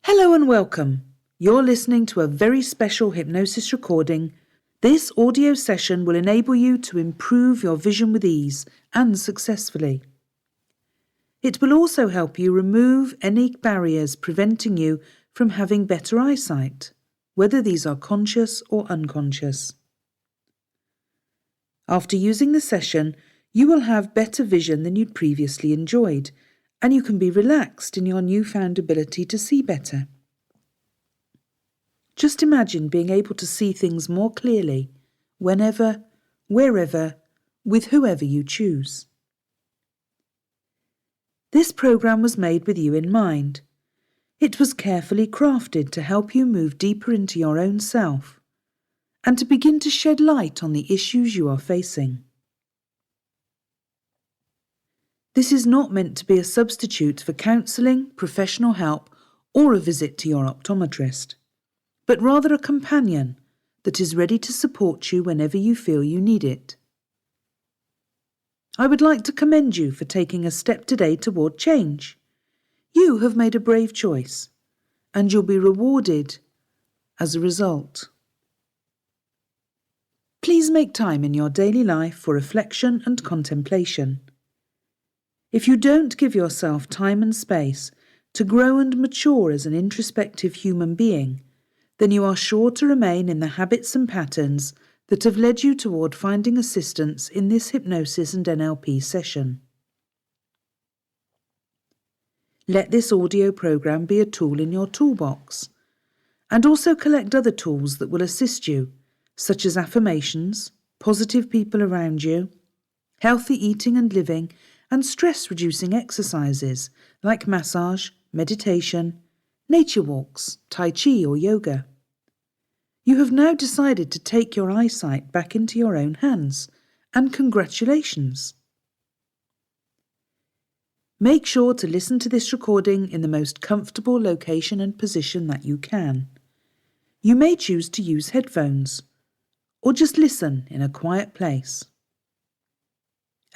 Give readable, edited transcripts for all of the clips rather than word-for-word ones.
Hello and welcome. You're listening to a very special hypnosis recording. This audio session will enable you to improve your vision with ease and successfully. It will also help you remove any barriers preventing you from having better eyesight, whether these are conscious or unconscious. After using the session, you will have better vision than you'd previously enjoyed, and you can be relaxed in your newfound ability to see better. Just imagine being able to see things more clearly, whenever, wherever, with whoever you choose. This program was made with you in mind. It was carefully crafted to help you move deeper into your own self and to begin to shed light on the issues you are facing. This is not meant to be a substitute for counselling, professional help, or a visit to your optometrist, but rather a companion that is ready to support you whenever you feel you need it. I would like to commend you for taking a step today toward change. You have made a brave choice, and you'll be rewarded as a result. Please make time in your daily life for reflection and contemplation. If you don't give yourself time and space to grow and mature as an introspective human being, then you are sure to remain in the habits and patterns that have led you toward finding assistance in this hypnosis and NLP session. Let this audio program be a tool in your toolbox, and also collect other tools that will assist you, such as affirmations, positive people around you, healthy eating and living, and stress-reducing exercises like massage, meditation, nature walks, tai chi or yoga. You have now decided to take your eyesight back into your own hands, and congratulations. Make sure to listen to this recording in the most comfortable location and position that you can. You may choose to use headphones, or just listen in a quiet place.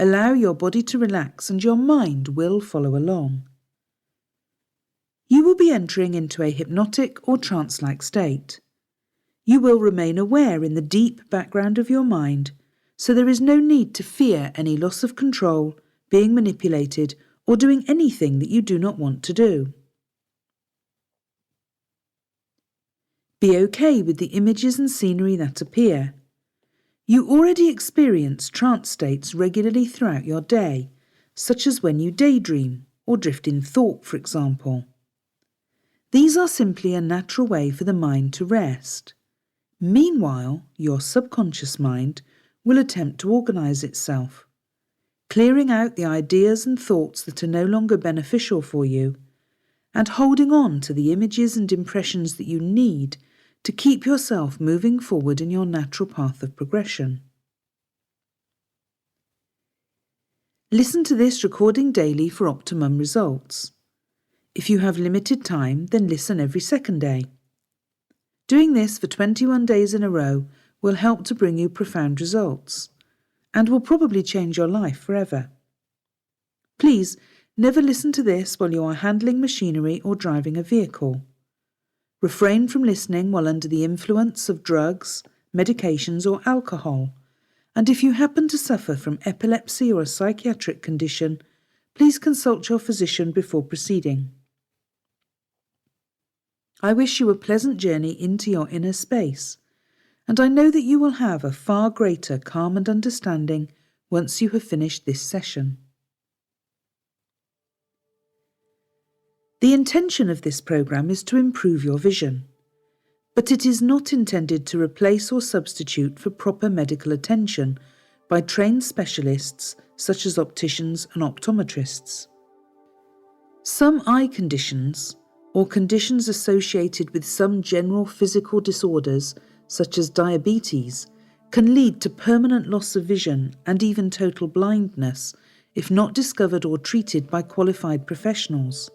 Allow your body to relax and your mind will follow along. You will be entering into a hypnotic or trance-like state. You will remain aware in the deep background of your mind, so there is no need to fear any loss of control, being manipulated, or doing anything that you do not want to do. Be okay with the images and scenery that appear. You already experience trance states regularly throughout your day, such as when you daydream or drift in thought, for example. These are simply a natural way for the mind to rest. Meanwhile, your subconscious mind will attempt to organise itself, clearing out the ideas and thoughts that are no longer beneficial for you, and holding on to the images and impressions that you need to keep yourself moving forward in your natural path of progression. Listen to this recording daily for optimum results. If you have limited time, then listen every second day. Doing this for 21 days in a row will help to bring you profound results, and will probably change your life forever. Please never listen to this while you are handling machinery or driving a vehicle. Refrain from listening while under the influence of drugs, medications or alcohol, and if you happen to suffer from epilepsy or a psychiatric condition, please consult your physician before proceeding. I wish you a pleasant journey into your inner space, and I know that you will have a far greater calm and understanding once you have finished this session. The intention of this program is to improve your vision, but it is not intended to replace or substitute for proper medical attention by trained specialists such as opticians and optometrists. Some eye conditions, or conditions associated with some general physical disorders such as diabetes, can lead to permanent loss of vision and even total blindness if not discovered or treated by qualified professionals.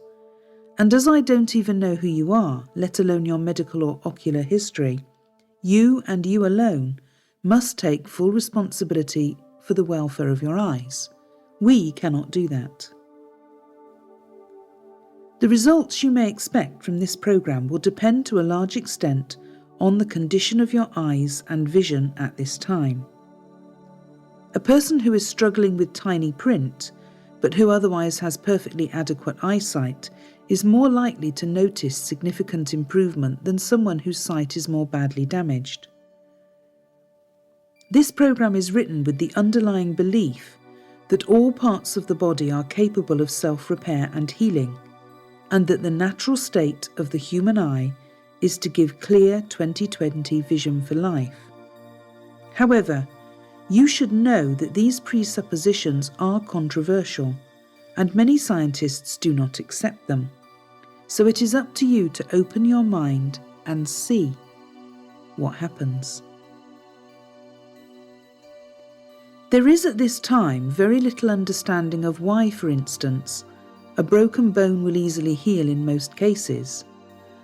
And as I don't even know who you are, let alone your medical or ocular history, you and you alone must take full responsibility for the welfare of your eyes. We cannot do that. The results you may expect from this program will depend to a large extent on the condition of your eyes and vision at this time. A person who is struggling with tiny print, but who otherwise has perfectly adequate eyesight, is more likely to notice significant improvement than someone whose sight is more badly damaged. This program is written with the underlying belief that all parts of the body are capable of self-repair and healing, and that the natural state of the human eye is to give clear 20/20 vision for life. However, you should know that these presuppositions are controversial, and many scientists do not accept them. So it is up to you to open your mind and see what happens. There is at this time very little understanding of why, for instance, a broken bone will easily heal in most cases,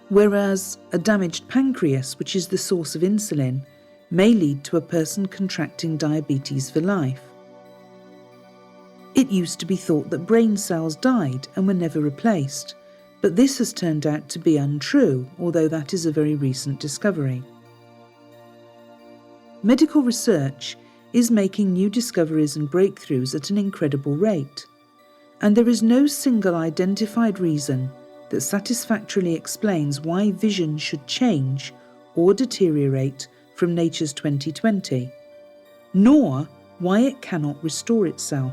whereas a damaged pancreas, which is the source of insulin, may lead to a person contracting diabetes for life. It used to be thought that brain cells died and were never replaced, but this has turned out to be untrue, although that is a very recent discovery. Medical research is making new discoveries and breakthroughs at an incredible rate, and there is no single identified reason that satisfactorily explains why vision should change or deteriorate from nature's 20/20, nor why it cannot restore itself.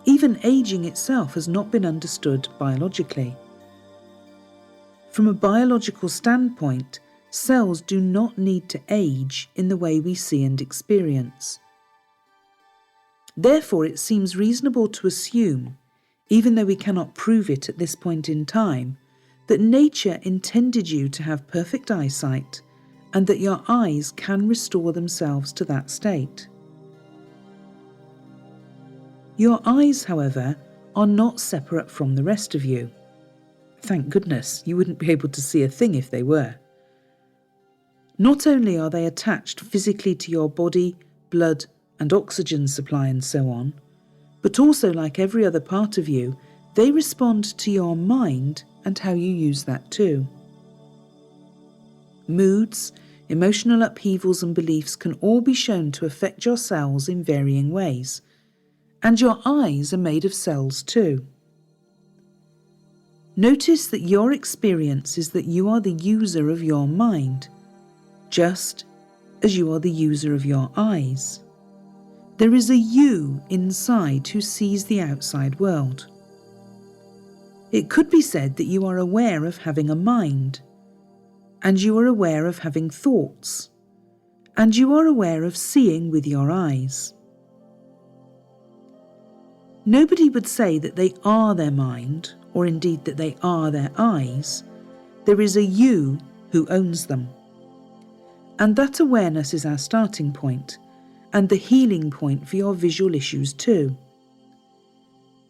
Even aging itself has not been understood biologically. From a biological standpoint, cells do not need to age in the way we see and experience. Therefore, it seems reasonable to assume, even though we cannot prove it at this point in time, that nature intended you to have perfect eyesight and that your eyes can restore themselves to that state. Your eyes, however, are not separate from the rest of you. Thank goodness, you wouldn't be able to see a thing if they were. Not only are they attached physically to your body, blood, and oxygen supply and so on, but also, like every other part of you, they respond to your mind and how you use that too. Moods, emotional upheavals and beliefs can all be shown to affect your cells in varying ways, and your eyes are made of cells too. Notice that your experience is that you are the user of your mind, just as you are the user of your eyes. There is a you inside who sees the outside world. It could be said that you are aware of having a mind, and you are aware of having thoughts, and you are aware of seeing with your eyes. Nobody would say that they are their mind, or indeed that they are their eyes. There is a you who owns them. And that awareness is our starting point, and the healing point for your visual issues too.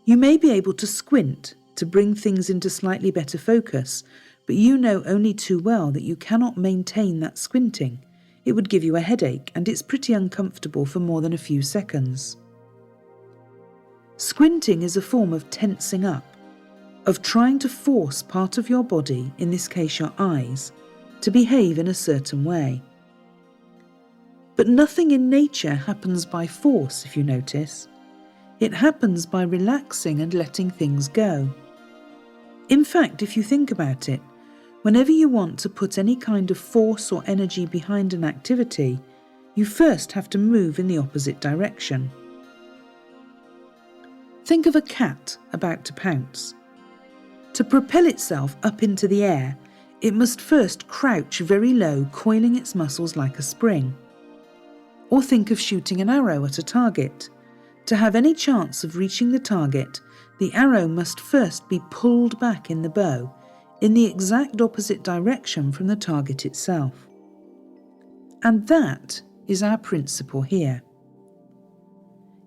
You may be able to squint to bring things into slightly better focus, but you know only too well that you cannot maintain that squinting. It would give you a headache, and it's pretty uncomfortable for more than a few seconds. Squinting is a form of tensing up, of trying to force part of your body, in this case your eyes, to behave in a certain way. But nothing in nature happens by force, if you notice. It happens by relaxing and letting things go. In fact, if you think about it, whenever you want to put any kind of force or energy behind an activity, you first have to move in the opposite direction. Think of a cat about to pounce. To propel itself up into the air, it must first crouch very low, coiling its muscles like a spring. Or think of shooting an arrow at a target. To have any chance of reaching the target, the arrow must first be pulled back in the bow, in the exact opposite direction from the target itself. And that is our principle here.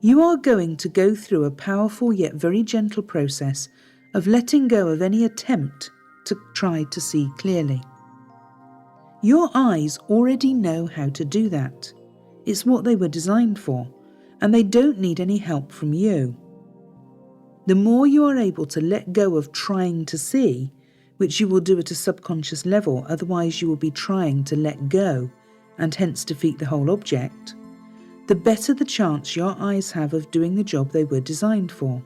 You are going to go through a powerful yet very gentle process of letting go of any attempt to try to see clearly. Your eyes already know how to do that. It's what they were designed for, and they don't need any help from you. The more you are able to let go of trying to see, which you will do at a subconscious level, otherwise you will be trying to let go and hence defeat the whole object, the better the chance your eyes have of doing the job they were designed for.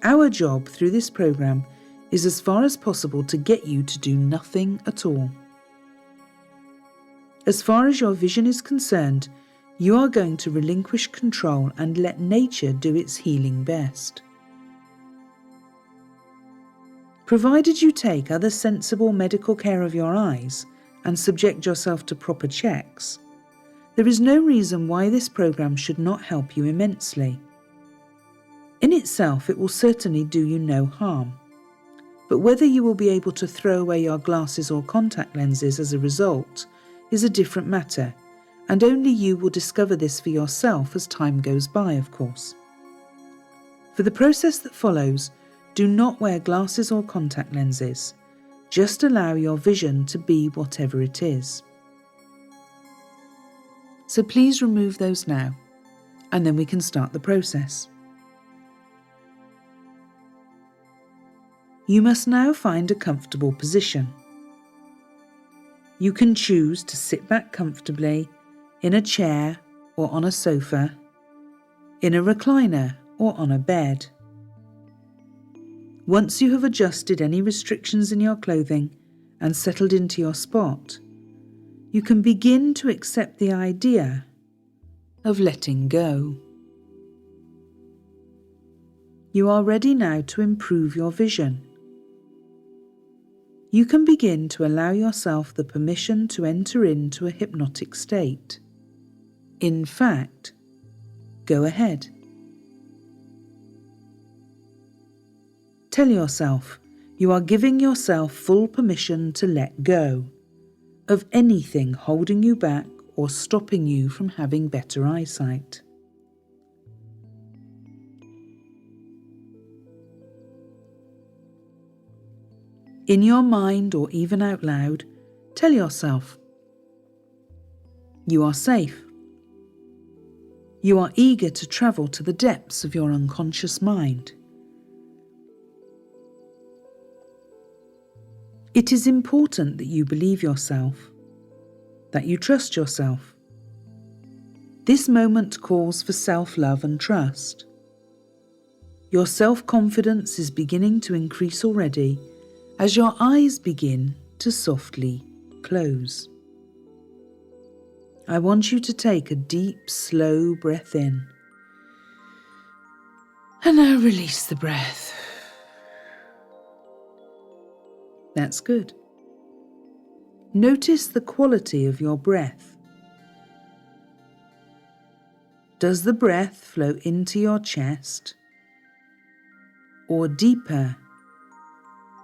Our job through this program is as far as possible to get you to do nothing at all. As far as your vision is concerned, you are going to relinquish control and let nature do its healing best. Provided you take other sensible medical care of your eyes and subject yourself to proper checks, there is no reason why this program should not help you immensely. In itself, it will certainly do you no harm. But whether you will be able to throw away your glasses or contact lenses as a result is a different matter, and only you will discover this for yourself as time goes by, of course. For the process that follows, do not wear glasses or contact lenses. Just allow your vision to be whatever it is. So please remove those now, and then we can start the process. You must now find a comfortable position. You can choose to sit back comfortably in a chair or on a sofa, in a recliner or on a bed. Once you have adjusted any restrictions in your clothing and settled into your spot, you can begin to accept the idea of letting go. You are ready now to improve your vision. You can begin to allow yourself the permission to enter into a hypnotic state. In fact, go ahead. Tell yourself you are giving yourself full permission to let go of anything holding you back or stopping you from having better eyesight. In your mind or even out loud, tell yourself, you are safe. You are eager to travel to the depths of your unconscious mind. It is important that you believe yourself, that you trust yourself. This moment calls for self-love and trust. Your self-confidence is beginning to increase already as your eyes begin to softly close. I want you to take a deep, slow breath in. And now release the breath. That's good. Notice the quality of your breath. Does the breath flow into your chest or deeper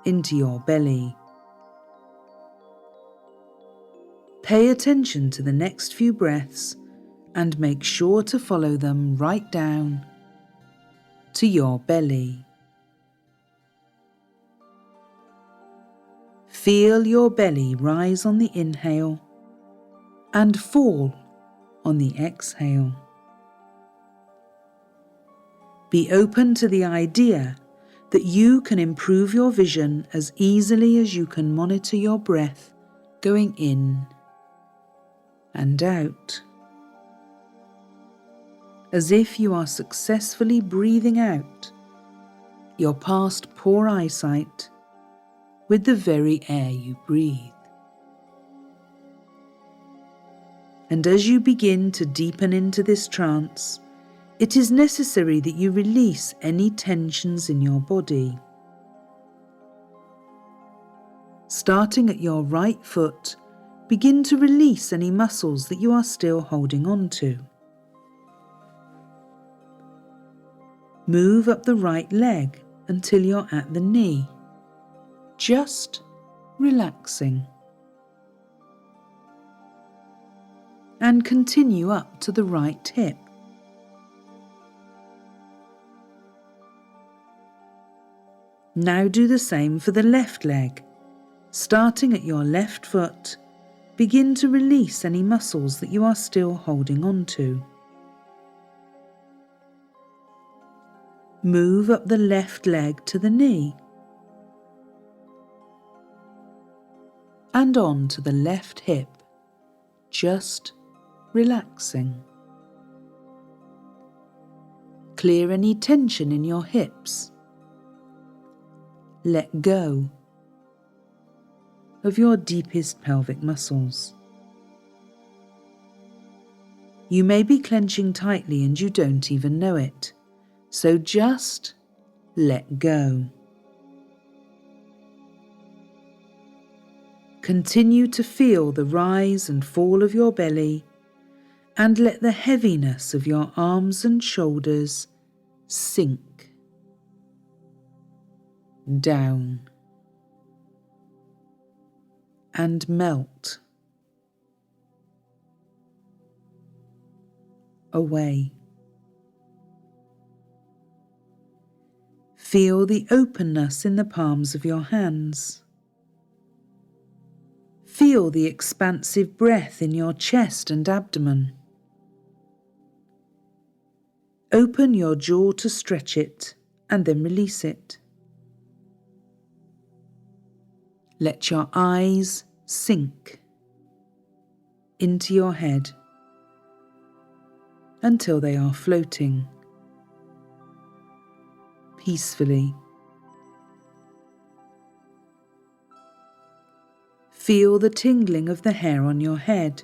into your belly? Pay attention to the next few breaths and make sure to follow them right down to your belly. Feel your belly rise on the inhale and fall on the exhale. Be open to the idea that you can improve your vision as easily as you can monitor your breath going in and out, as if you are successfully breathing out your past poor eyesight with the very air you breathe. And as you begin to deepen into this trance, it is necessary that you release any tensions in your body. Starting at your right foot, begin to release any muscles that you are still holding on to. Move up the right leg until you're at the knee, just relaxing. And continue up to the right hip. Now do the same for the left leg. Starting at your left foot, begin to release any muscles that you are still holding on to. Move up the left leg to the knee and on to the left hip, just relaxing. Clear any tension in your hips. Let go of your deepest pelvic muscles. You may be clenching tightly and you don't even know it, so just let go. Continue to feel the rise and fall of your belly and let the heaviness of your arms and shoulders sink down and melt away. Feel the openness in the palms of your hands. Feel the expansive breath in your chest and abdomen. Open your jaw to stretch it and then release it. Let your eyes sink into your head until they are floating peacefully. Feel the tingling of the hair on your head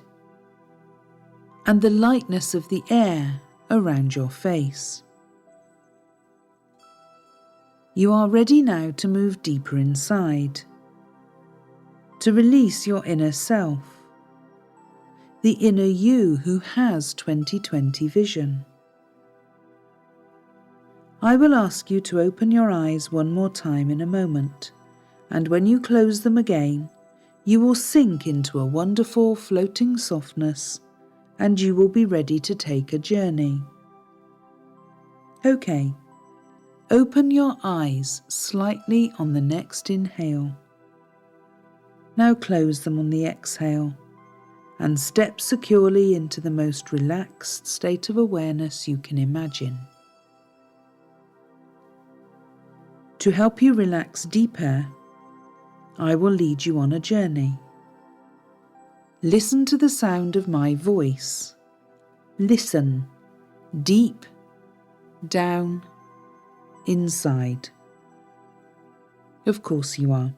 and the lightness of the air around your face. You are ready now to move deeper inside, to release your inner self, the inner you who has 20/20 vision. I will ask you to open your eyes one more time in a moment, and when you close them again, you will sink into a wonderful floating softness and you will be ready to take a journey. Okay, open your eyes slightly on the next inhale. Now close them on the exhale and step securely into the most relaxed state of awareness you can imagine. To help you relax deeper, I will lead you on a journey. Listen to the sound of my voice. Listen deep down inside. Of course you are.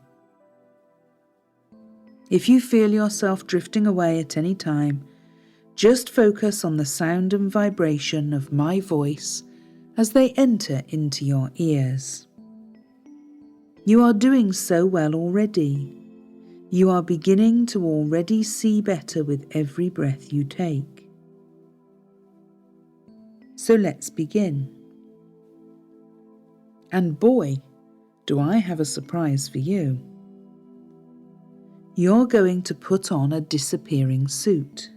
If you feel yourself drifting away at any time, just focus on the sound and vibration of my voice as they enter into your ears. You are doing so well already. You are beginning to already see better with every breath you take. So let's begin. And boy, do I have a surprise for you. You're going to put on a disappearing suit.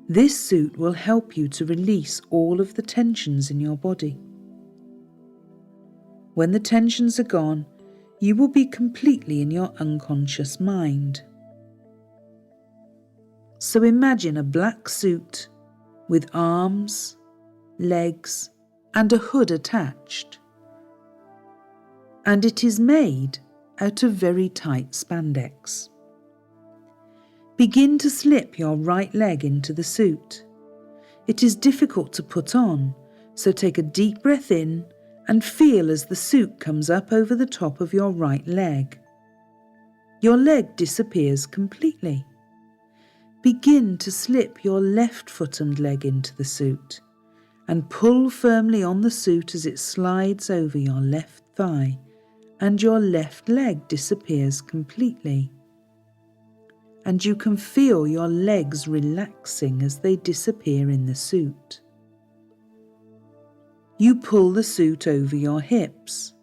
This suit will help you to release all of the tensions in your body. When the tensions are gone, you will be completely in your unconscious mind. So imagine a black suit with arms, legs, and a hood attached. And it is made out of very tight spandex. Begin to slip your right leg into the suit. It is difficult to put on, so take a deep breath in and feel as the suit comes up over the top of your right leg. Your leg disappears completely. Begin to slip your left foot and leg into the suit and pull firmly on the suit as it slides over your left thigh and your left leg disappears completely. And you can feel your legs relaxing as they disappear in the suit. You pull the suit over your hips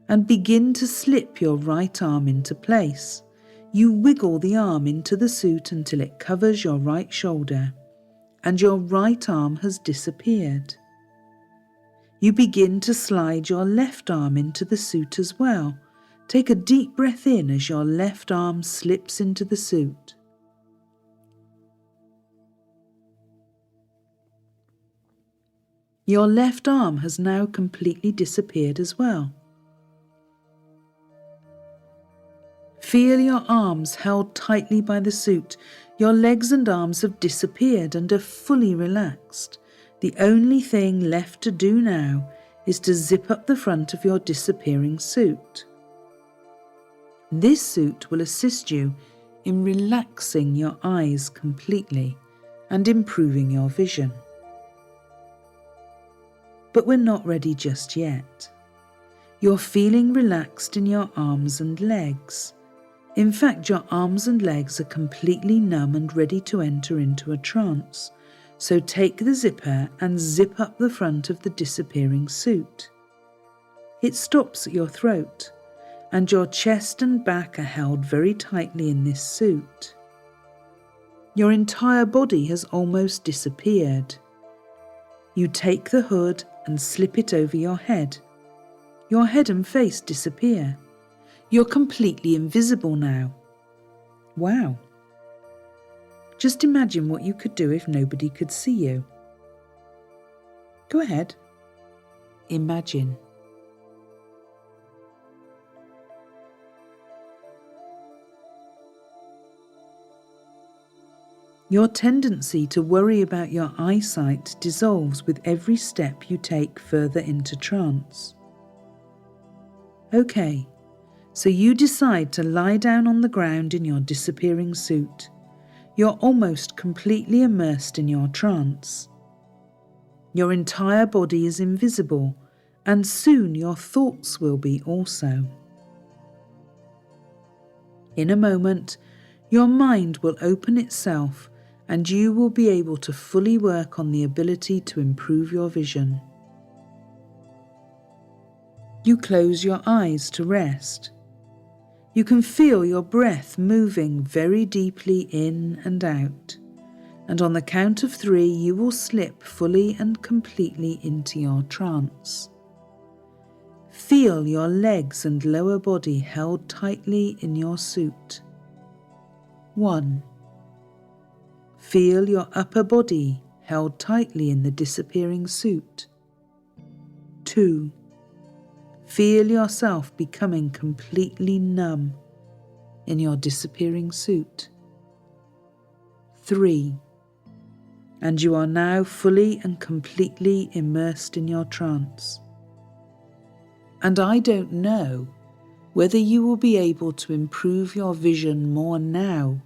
and begin to slip your right arm into place. You wiggle the arm into the suit until it covers your right shoulder and your right arm has disappeared. You begin to slide your left arm into the suit as well. Take a deep breath in as your left arm slips into the suit. Your left arm has now completely disappeared as well. Feel your arms held tightly by the suit. Your legs and arms have disappeared and are fully relaxed. The only thing left to do now is to zip up the front of your disappearing suit. This suit will assist you in relaxing your eyes completely and improving your vision. But we're not ready just yet. You're feeling relaxed in your arms and legs. In fact, your arms and legs are completely numb and ready to enter into a trance. So take the zipper and zip up the front of the disappearing suit. It stops at your throat, and your chest and back are held very tightly in this suit. Your entire body has almost disappeared. You take the hood and slip it over your head. Your head and face disappear. You're completely invisible now. Wow. Just imagine what you could do if nobody could see you. Go ahead. Imagine. Your tendency to worry about your eyesight dissolves with every step you take further into trance. Okay, so you decide to lie down on the ground in your disappearing suit. You're almost completely immersed in your trance. Your entire body is invisible, and soon your thoughts will be also. In a moment, your mind will open itself and you will be able to fully work on the ability to improve your vision. You close your eyes to rest. You can feel your breath moving very deeply in and out, and on the count of 3 you will slip fully and completely into your trance. Feel your legs and lower body held tightly in your suit. 1. Feel your upper body held tightly in the disappearing suit. 2. Feel yourself becoming completely numb in your disappearing suit. 3. And you are now fully and completely immersed in your trance. And I don't know whether you will be able to improve your vision more now,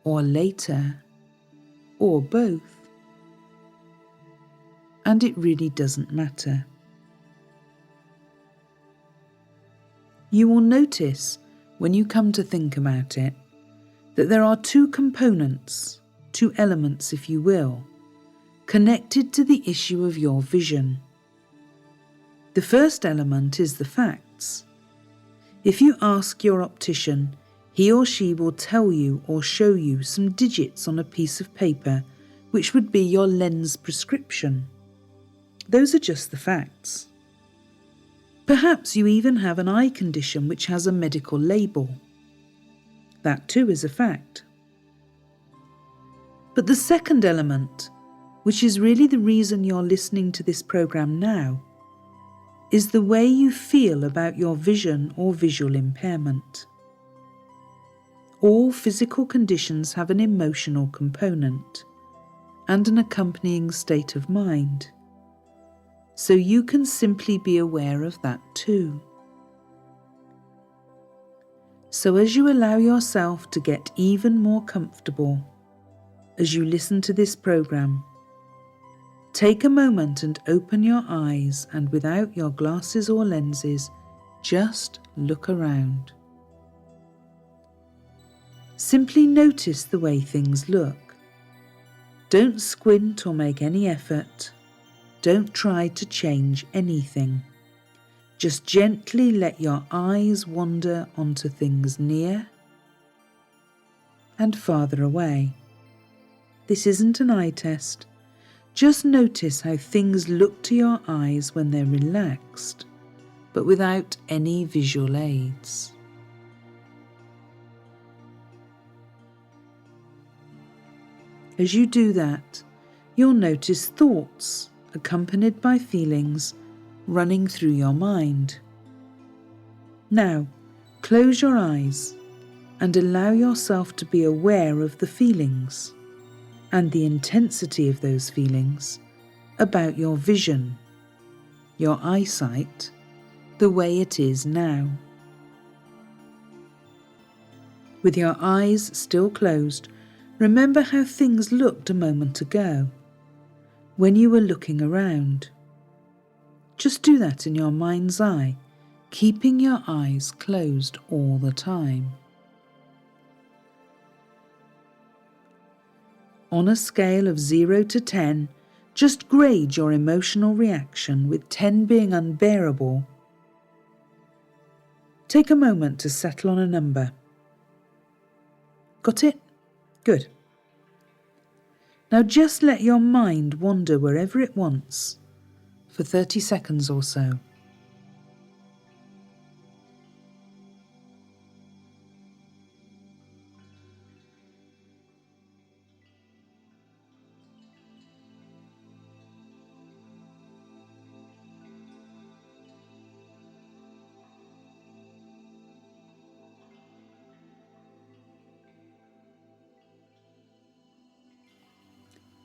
or later, or both. And it really doesn't matter. You will notice, when you come to think about it, that there are 2 components, 2 elements if you will, connected to the issue of your vision. The first element is the facts. If you ask your optician, he or she will tell you or show you some digits on a piece of paper, which would be your lens prescription. Those are just the facts. Perhaps you even have an eye condition which has a medical label. That too is a fact. But the second element, which is really the reason you're listening to this program now, is the way you feel about your vision or visual impairment. All physical conditions have an emotional component and an accompanying state of mind. So you can simply be aware of that too. So as you allow yourself to get even more comfortable as you listen to this program, take a moment and open your eyes, and without your glasses or lenses, just look around. Simply notice the way things look. Don't squint or make any effort. Don't try to change anything. Just gently let your eyes wander onto things near and farther away. This isn't an eye test. Just notice how things look to your eyes when they're relaxed, but without any visual aids. As you do that, you'll notice thoughts accompanied by feelings running through your mind. Now, close your eyes and allow yourself to be aware of the feelings and the intensity of those feelings about your vision, your eyesight, the way it is now. With your eyes still closed, remember how things looked a moment ago, when you were looking around. Just do that in your mind's eye, keeping your eyes closed all the time. On a scale of 0 to 10, just grade your emotional reaction, with 10 being unbearable. Take a moment to settle on a number. Got it? Good. Now just let your mind wander wherever it wants for 30 seconds or so.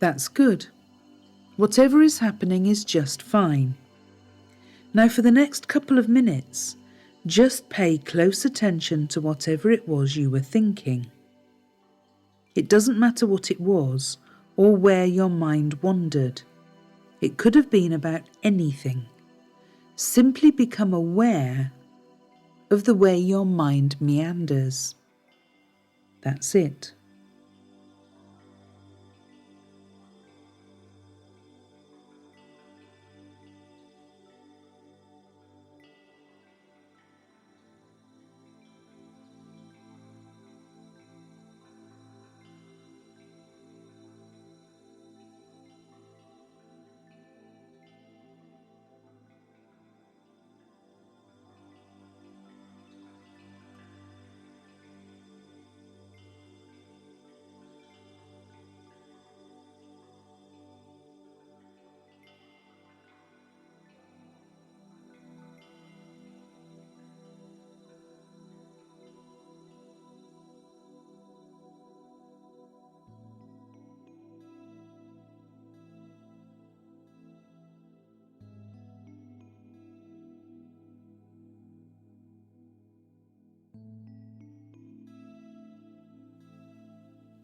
That's good. Whatever is happening is just fine. Now for the next couple of minutes, just pay close attention to whatever it was you were thinking. It doesn't matter what it was or where your mind wandered. It could have been about anything. Simply become aware of the way your mind meanders. That's it.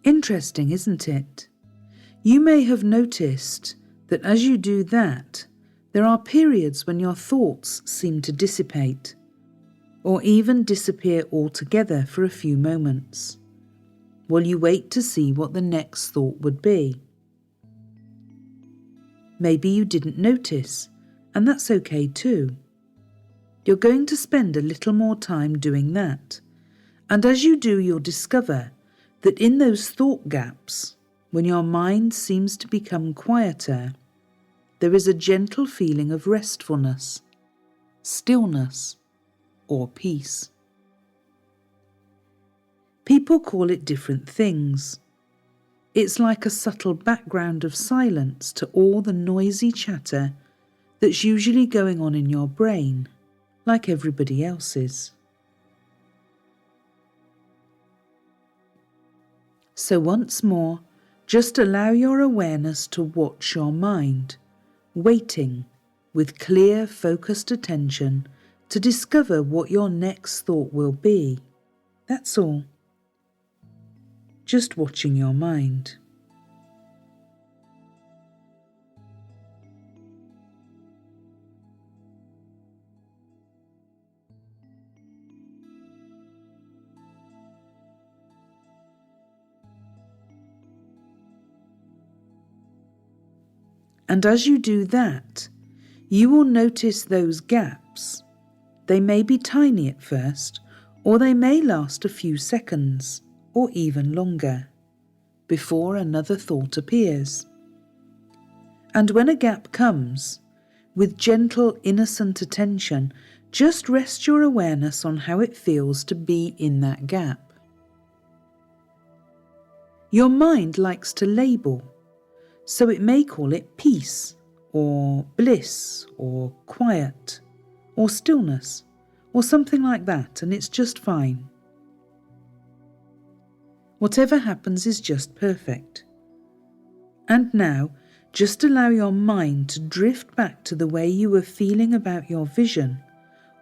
Interesting, isn't it? You may have noticed that as you do that, there are periods when your thoughts seem to dissipate, or even disappear altogether for a few moments, while you wait to see what the next thought would be. Maybe you didn't notice, and that's okay too. You're going to spend a little more time doing that, and as you do, you'll discover that in those thought gaps, when your mind seems to become quieter, there is a gentle feeling of restfulness, stillness, or peace. People call it different things. It's like a subtle background of silence to all the noisy chatter that's usually going on in your brain, like everybody else's. So once more, just allow your awareness to watch your mind, waiting with clear, focused attention to discover what your next thought will be. That's all. Just watching your mind. And as you do that, you will notice those gaps. They may be tiny at first, or they may last a few seconds, or even longer, before another thought appears. And when a gap comes, with gentle, innocent attention, just rest your awareness on how it feels to be in that gap. Your mind likes to label, so it may call it peace or bliss, or quiet, or stillness, or something like that, and it's just fine. Whatever happens is just perfect. And now, just allow your mind to drift back to the way you were feeling about your vision,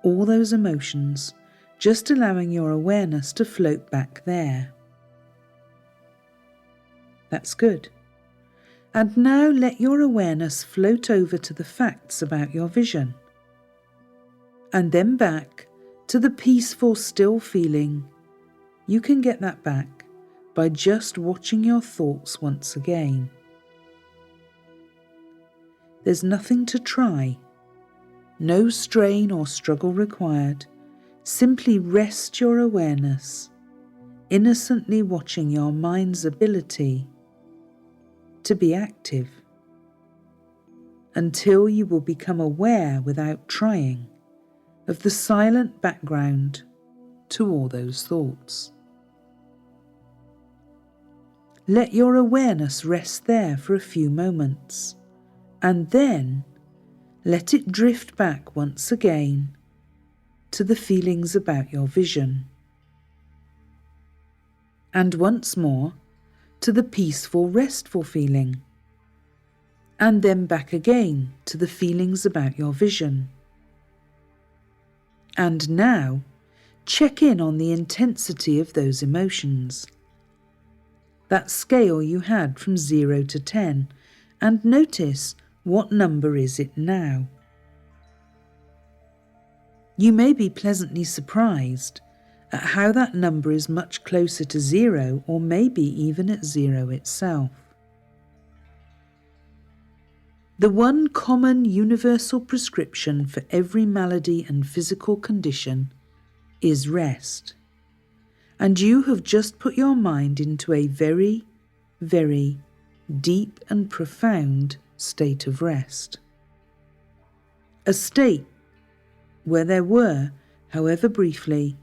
all those emotions, just allowing your awareness to float back there. That's good. And now let your awareness float over to the facts about your vision, and then back to the peaceful, still feeling. You can get that back by just watching your thoughts once again. There's nothing to try, no strain or struggle required. Simply rest your awareness, innocently watching your mind's ability to be active, until you will become aware without trying of the silent background to all those thoughts. Let your awareness rest there for a few moments, and then let it drift back once again to the feelings about your vision, and once more to the peaceful, restful feeling, and then back again to the feelings about your vision. And now, check in on the intensity of those emotions, that scale you had from 0 to 10, and notice what number is it now. You may be pleasantly surprised at how that number is much closer to 0, or maybe even at 0 itself. The one common universal prescription for every malady and physical condition is rest. And you have just put your mind into a very, very deep and profound state of rest. A state where there were, however briefly,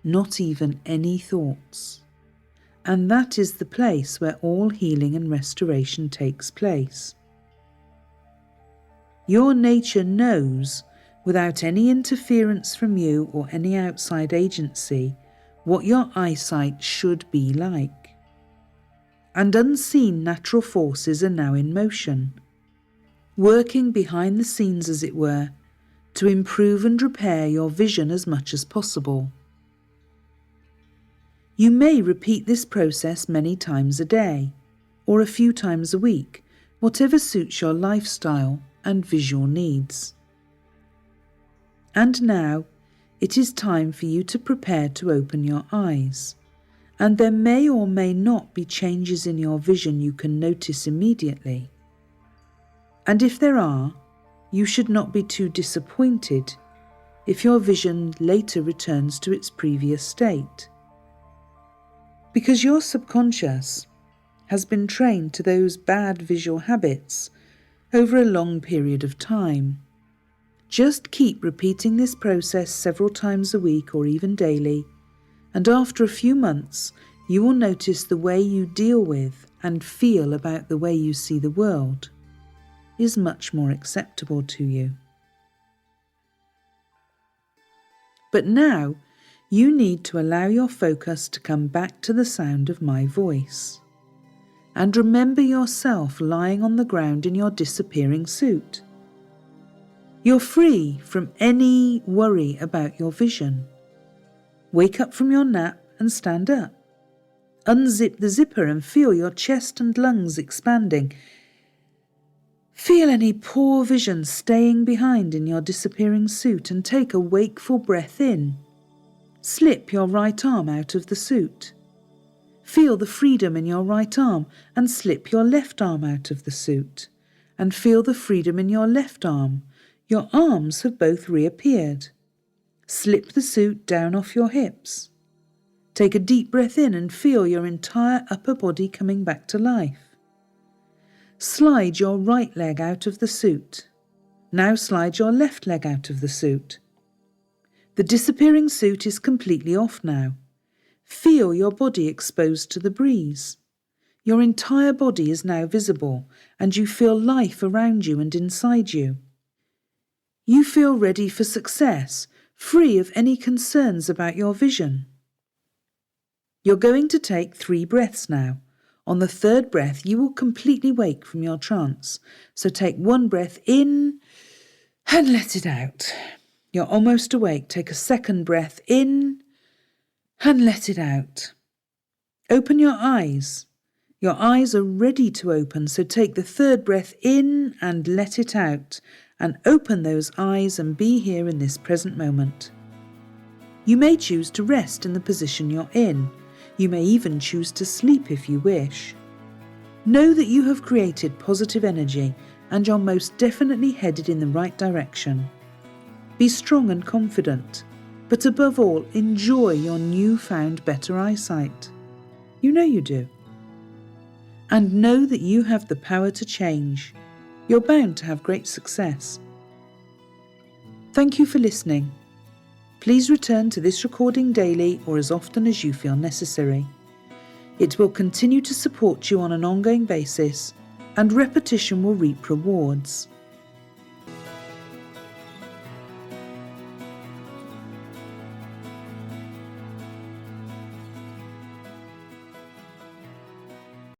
not even any thoughts. And that is the place where all healing and restoration takes place. Your nature knows, without any interference from you or any outside agency, what your eyesight should be like. And unseen natural forces are now in motion, working behind the scenes, as it were, to improve and repair your vision as much as possible. You may repeat this process many times a day, or a few times a week, whatever suits your lifestyle and visual needs. And now, it is time for you to prepare to open your eyes, and there may or may not be changes in your vision you can notice immediately. And if there are, you should not be too disappointed if your vision later returns to its previous state, because your subconscious has been trained to those bad visual habits over a long period of time. Just keep repeating this process several times a week or even daily, and after a few months you will notice the way you deal with and feel about the way you see the world is much more acceptable to you. But now you need to allow your focus to come back to the sound of my voice. And remember yourself lying on the ground in your disappearing suit. You're free from any worry about your vision. Wake up from your nap and stand up. Unzip the zipper and feel your chest and lungs expanding. Feel any poor vision staying behind in your disappearing suit, and take a wakeful breath in. Slip your right arm out of the suit. Feel the freedom in your right arm and slip your left arm out of the suit. And feel the freedom in your left arm. Your arms have both reappeared. Slip the suit down off your hips. Take a deep breath in and feel your entire upper body coming back to life. Slide your right leg out of the suit. Now slide your left leg out of the suit. The disappearing suit is completely off now. Feel your body exposed to the breeze. Your entire body is now visible, and you feel life around you and inside you. You feel ready for success, free of any concerns about your vision. You're going to take 3 breaths now. On the 3rd breath, you will completely wake from your trance. So take 1 breath in and let it out. You're almost awake. Take a 2nd breath in and let it out. Open your eyes. Your eyes are ready to open, so take the 3rd breath in and let it out, and open those eyes and be here in this present moment. You may choose to rest in the position you're in. You may even choose to sleep if you wish. Know that you have created positive energy and you're most definitely headed in the right direction. Be strong and confident, but above all, enjoy your newfound better eyesight. You know you do. And know that you have the power to change. You're bound to have great success. Thank you for listening. Please return to this recording daily or as often as you feel necessary. It will continue to support you on an ongoing basis, and repetition will reap rewards.